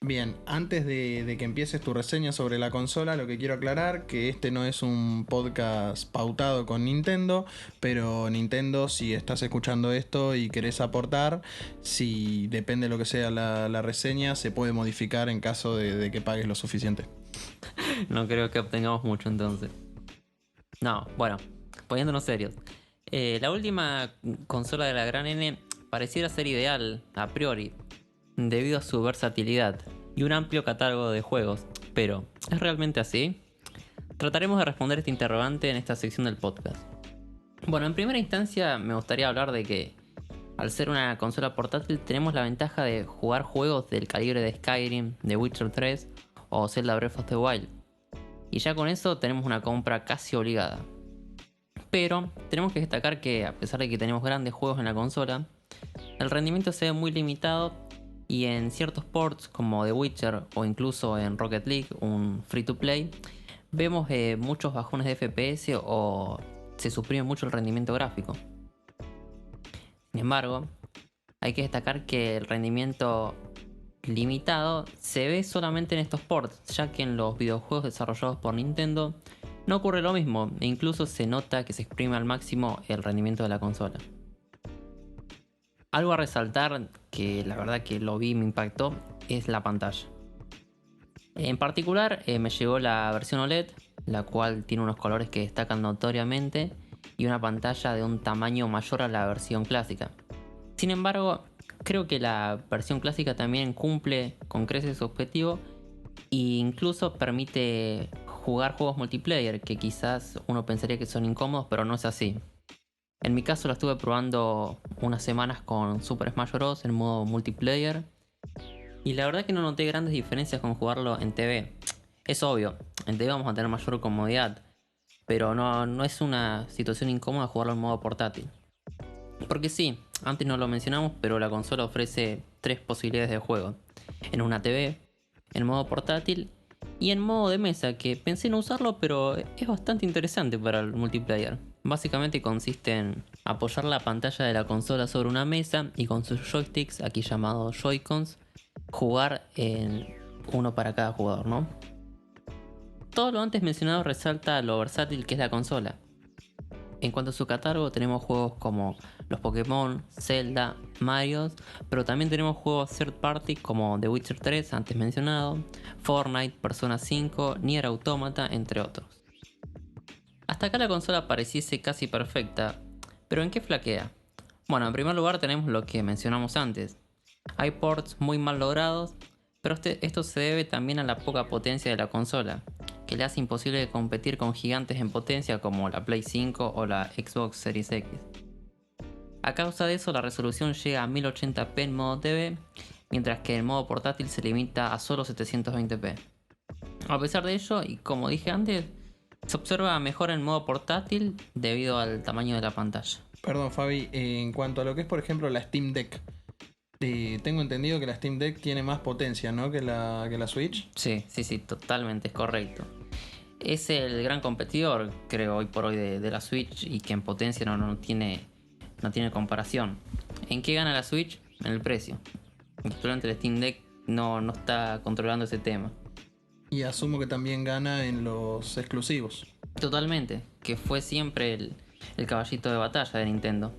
Bien, antes de que empieces tu reseña sobre la consola, lo que quiero aclarar que este no es un podcast pautado con Nintendo, pero Nintendo, si estás escuchando esto y querés aportar, si depende de lo que sea la reseña, se puede modificar en caso de que pagues lo suficiente. No creo que obtengamos mucho entonces. No, bueno, poniéndonos serios. La última consola de la gran N pareciera ser ideal a priori, debido a su versatilidad y un amplio catálogo de juegos, pero ¿es realmente así? Trataremos de responder este interrogante en esta sección del podcast. Bueno, en primera instancia me gustaría hablar de que al ser una consola portátil tenemos la ventaja de jugar juegos del calibre de Skyrim, The Witcher 3 o Zelda Breath of the Wild, y ya con eso tenemos una compra casi obligada. Pero tenemos que destacar que a pesar de que tenemos grandes juegos en la consola, el rendimiento se ve muy limitado y en ciertos ports como The Witcher o incluso en Rocket League, un free to play, vemos muchos bajones de FPS o se suprime mucho el rendimiento gráfico. Sin embargo, hay que destacar que el rendimiento limitado se ve solamente en estos ports, ya que en los videojuegos desarrollados por Nintendo no ocurre lo mismo, e incluso se nota que se exprime al máximo el rendimiento de la consola. Algo a resaltar, que la verdad que lo vi y me impactó, es la pantalla. En particular me llegó la versión OLED, la cual tiene unos colores que destacan notoriamente y una pantalla de un tamaño mayor a la versión clásica. Sin embargo, creo que la versión clásica también cumple con creces su objetivo e incluso permite jugar juegos multiplayer que quizás uno pensaría que son incómodos, pero no es así. En mi caso lo estuve probando unas semanas con Super Smash Bros. En modo multiplayer y la verdad que no noté grandes diferencias con jugarlo en TV. Es obvio, en TV vamos a tener mayor comodidad, pero no es una situación incómoda jugarlo en modo portátil. Porque sí, antes no lo mencionamos, pero la consola ofrece 3 posibilidades de juego. En una TV, en modo portátil y en modo de mesa, que pensé en usarlo, pero es bastante interesante para el multiplayer. Básicamente consiste en apoyar la pantalla de la consola sobre una mesa y con sus joysticks, aquí llamados Joy-Cons, jugar en uno para cada jugador, ¿no? Todo lo antes mencionado resalta lo versátil que es la consola. En cuanto a su catálogo tenemos juegos como los Pokémon, Zelda, Mario, pero también tenemos juegos third party como The Witcher 3 antes mencionado, Fortnite, Persona 5, Nier Automata, entre otros. Hasta acá la consola pareciese casi perfecta, pero ¿en qué flaquea? Bueno, en primer lugar tenemos lo que mencionamos antes. Hay ports muy mal logrados, pero esto se debe también a la poca potencia de la consola, que le hace imposible competir con gigantes en potencia como la Play 5 o la Xbox Series X. A causa de eso la resolución llega a 1080p en modo TV, mientras que en modo portátil se limita a solo 720p. A pesar de ello, y como dije antes, se observa mejor en modo portátil debido al tamaño de la pantalla. Perdón, Fabi, en cuanto a lo que es, por ejemplo, la Steam Deck, tengo entendido que la Steam Deck tiene más potencia, ¿no? Que la Switch. Sí, totalmente, es correcto. Es el gran competidor, creo, hoy por hoy de la Switch y que en potencia no tiene comparación. ¿En qué gana la Switch? En el precio. Actualmente el Steam Deck no está controlando ese tema. Y asumo que también gana en los exclusivos. Totalmente, que fue siempre el caballito de batalla de Nintendo.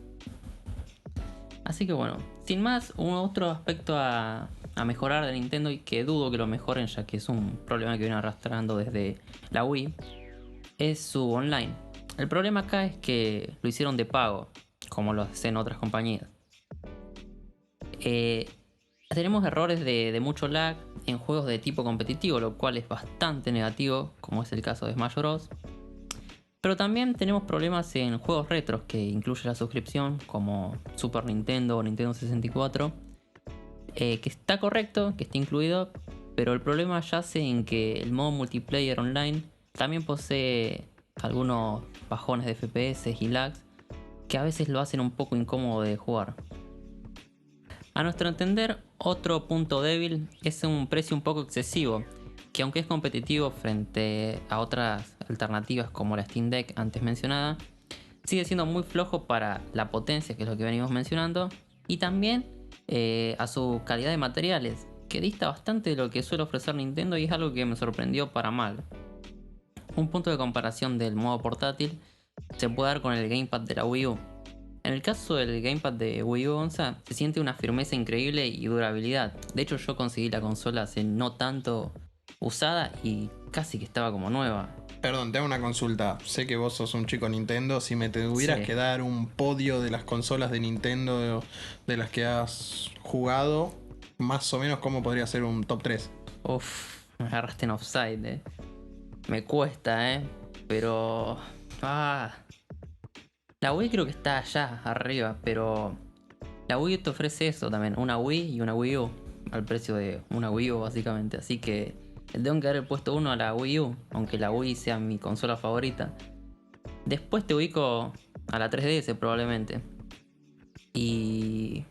Así que bueno, sin más, un otro aspecto a mejorar de Nintendo y que dudo que lo mejoren ya que es un problema que viene arrastrando desde la Wii, es su online. El problema acá es que lo hicieron de pago, como lo hacen otras compañías. Tenemos errores de mucho lag en juegos de tipo competitivo, lo cual es bastante negativo, como es el caso de Smash Bros. Pero también tenemos problemas en juegos retros que incluye la suscripción, como Super Nintendo o Nintendo 64, que está correcto, que está incluido, pero el problema yace en que el modo multiplayer online también posee algunos bajones de FPS y lags que a veces lo hacen un poco incómodo de jugar. A nuestro entender, otro punto débil es un precio un poco excesivo, que aunque es competitivo frente a otras alternativas como la Steam Deck antes mencionada, sigue siendo muy flojo para la potencia, que es lo que venimos mencionando, y también a su calidad de materiales, que dista bastante de lo que suele ofrecer Nintendo y es algo que me sorprendió para mal. Un punto de comparación del modo portátil se puede dar con el gamepad de la Wii U. En el caso del gamepad de Wii U, Gonza, se siente una firmeza increíble y durabilidad. De hecho, yo conseguí la consola hace no tanto usada y casi que estaba como nueva. Perdón, te hago una consulta. Sé que vos sos un chico Nintendo. Si me tuvieras que dar un podio de las consolas de Nintendo de las que has jugado, más o menos, ¿cómo podría ser un top 3? Uff, me agarraste en offside, Me cuesta, Pero... La Wii creo que está allá arriba, pero... La Wii te ofrece eso también, una Wii y una Wii U, al precio de una Wii U básicamente. Así que tengo que haber puesto uno a la Wii U, aunque la Wii sea mi consola favorita. Después te ubico a la 3DS probablemente. Y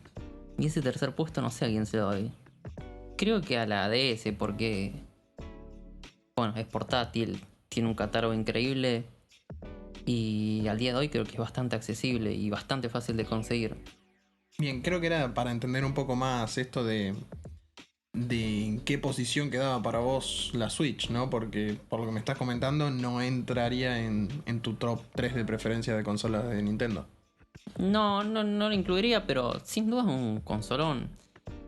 ese tercer puesto no sé a quién se lo doy. Creo que a la DS porque... Bueno, es portátil, tiene un catálogo increíble. Y al día de hoy creo que es bastante accesible y bastante fácil de conseguir. Bien, creo que era para entender un poco más esto de en qué posición quedaba para vos la Switch, ¿no? Porque por lo que me estás comentando no entraría en tu top 3 de preferencia de consolas de Nintendo. No lo incluiría, pero sin duda es un consolón.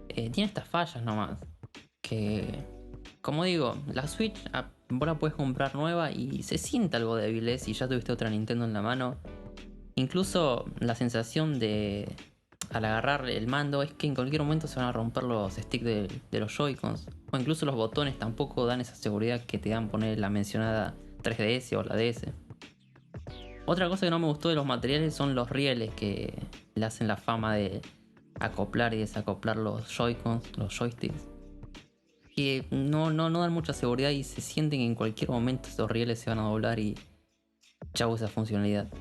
Tiene estas fallas nomás. Que, como digo, la Switch vos la puedes comprar nueva y se siente algo débil, si ya tuviste otra Nintendo en la mano. Incluso la sensación de al agarrar el mando es que en cualquier momento se van a romper los sticks de los Joy-Cons. O incluso los botones tampoco dan esa seguridad que te dan poner la mencionada 3DS o la DS. Otra cosa que no me gustó de los materiales son los rieles que le hacen la fama de acoplar y desacoplar los Joy-Cons, los joysticks. Que no dan mucha seguridad y se sienten que en cualquier momento esos rieles se van a doblar y chau esa funcionalidad.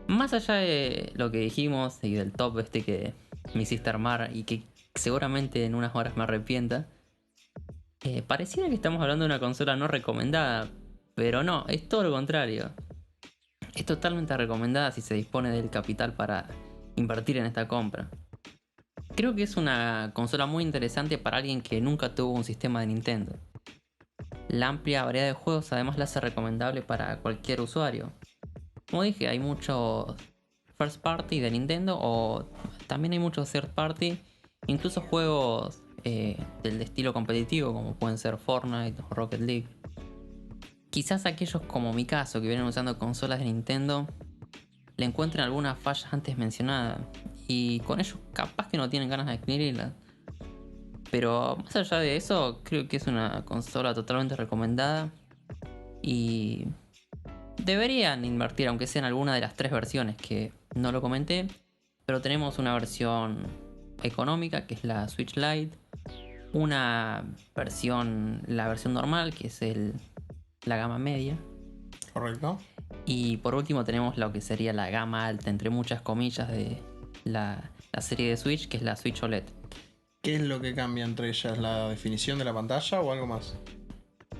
Más allá de lo que dijimos y del top que me hiciste armar y que seguramente en unas horas me arrepienta, pareciera que estamos hablando de una consola no recomendada, pero no, es todo lo contrario. Es totalmente recomendada si se dispone del capital para invertir en esta compra. Creo que es una consola muy interesante para alguien que nunca tuvo un sistema de Nintendo. La amplia variedad de juegos además la hace recomendable para cualquier usuario. Como dije, hay muchos first party de Nintendo o también hay muchos third party, incluso juegos del estilo competitivo como pueden ser Fortnite o Rocket League. Quizás aquellos como mi caso que vienen usando consolas de Nintendo le encuentren algunas fallas antes mencionadas y con ellos capaz que no tienen ganas de adquirirlas. Pero más allá de eso, creo que es una consola totalmente recomendada y deberían invertir, aunque sea en alguna de las 3 versiones que no lo comenté. Pero tenemos una versión económica, que es la Switch Lite. Una versión, la versión normal, que es la gama media. ¿Correcto? Y por último tenemos lo que sería la gama alta, entre muchas comillas, de la serie de Switch, que es la Switch OLED. ¿Qué es lo que cambia entre ellas? ¿La definición de la pantalla o algo más?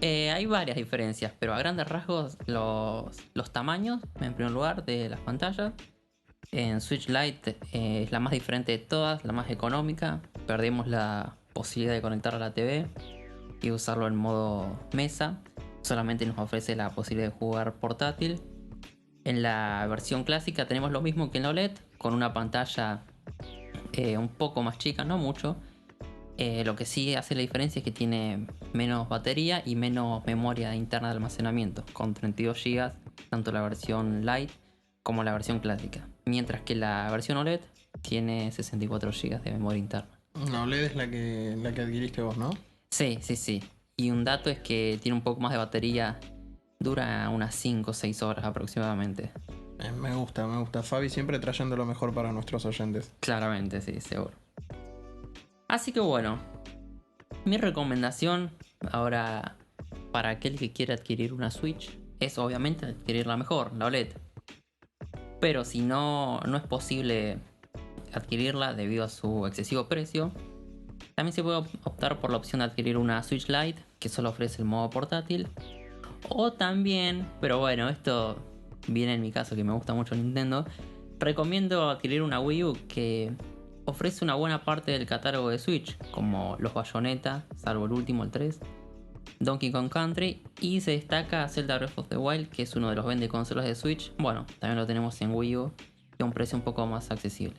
Hay varias diferencias, pero a grandes rasgos los tamaños, en primer lugar, de las pantallas. En Switch Lite es la más diferente de todas, la más económica. Perdemos la posibilidad de conectar a la TV y usarlo en modo mesa. Solamente nos ofrece la posibilidad de jugar portátil. En la versión clásica tenemos lo mismo que en la OLED, con una pantalla un poco más chica, no mucho. Lo que sí hace la diferencia es que tiene menos batería y menos memoria interna de almacenamiento, con 32 GB, tanto la versión Lite como la versión clásica. Mientras que la versión OLED tiene 64 GB de memoria interna. La OLED es la que adquiriste vos, ¿no? Sí. Y un dato es que tiene un poco más de batería, dura unas 5 o 6 horas aproximadamente. Me gusta. Fabi siempre trayendo lo mejor para nuestros oyentes. Claramente, sí, seguro. Así que bueno, mi recomendación ahora para aquel que quiera adquirir una Switch es obviamente adquirir la mejor, la OLED. Pero si no es posible adquirirla debido a su excesivo precio, también se puede optar por la opción de adquirir una Switch Lite que solo ofrece el modo portátil. O también, pero bueno, esto viene en mi caso que me gusta mucho Nintendo, recomiendo adquirir una Wii U que ofrece una buena parte del catálogo de Switch, como los Bayonetta, salvo el último, el 3, Donkey Kong Country, y se destaca Zelda Breath of the Wild, que es uno de los vende consolas de Switch. Bueno, también lo tenemos en Wii U y a un precio un poco más accesible.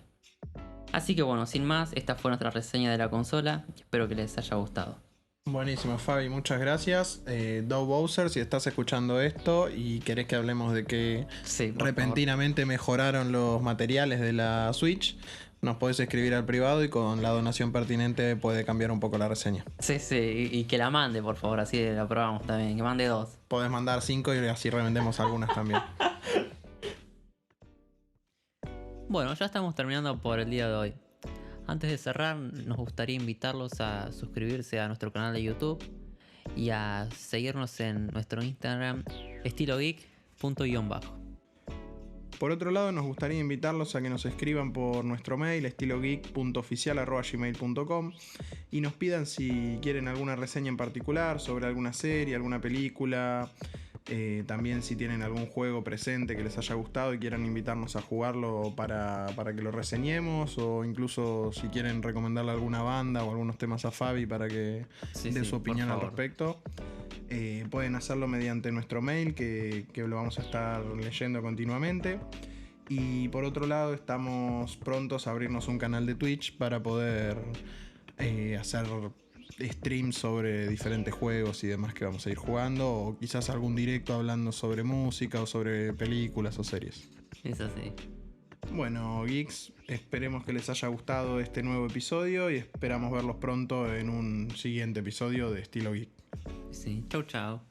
Así que bueno, sin más, esta fue nuestra reseña de la consola. Espero que les haya gustado. Buenísimo, Fabi, muchas gracias. Doug Bowser, si estás escuchando esto y querés que hablemos de que Sí, repentinamente mejoraron los materiales de la Switch, nos podés escribir al privado y con la donación pertinente puede cambiar un poco la reseña. Sí, y que la mande, por favor, así la probamos también. Que mande 2. Podés mandar 5 y así revendemos algunas también. Bueno, ya estamos terminando por el día de hoy. Antes de cerrar, nos gustaría invitarlos a suscribirse a nuestro canal de YouTube y a seguirnos en nuestro Instagram estilogeek._ Por otro lado, nos gustaría invitarlos a que nos escriban por nuestro mail estilogeek.oficial@gmail.com y nos pidan si quieren alguna reseña en particular sobre alguna serie, alguna película, También si tienen algún juego presente que les haya gustado y quieran invitarnos a jugarlo para que lo reseñemos, o incluso si quieren recomendarle alguna banda o algunos temas a Fabi para que dé su opinión al respecto, pueden hacerlo mediante nuestro mail que lo vamos a estar leyendo continuamente. Y por otro lado, estamos prontos a abrirnos un canal de Twitch para poder hacer streams sobre diferentes juegos y demás que vamos a ir jugando, o quizás algún directo hablando sobre música o sobre películas o series. Es así. Bueno, geeks, esperemos que les haya gustado este nuevo episodio y esperamos verlos pronto en un siguiente episodio de Estilo Geek. Sí, chau chau.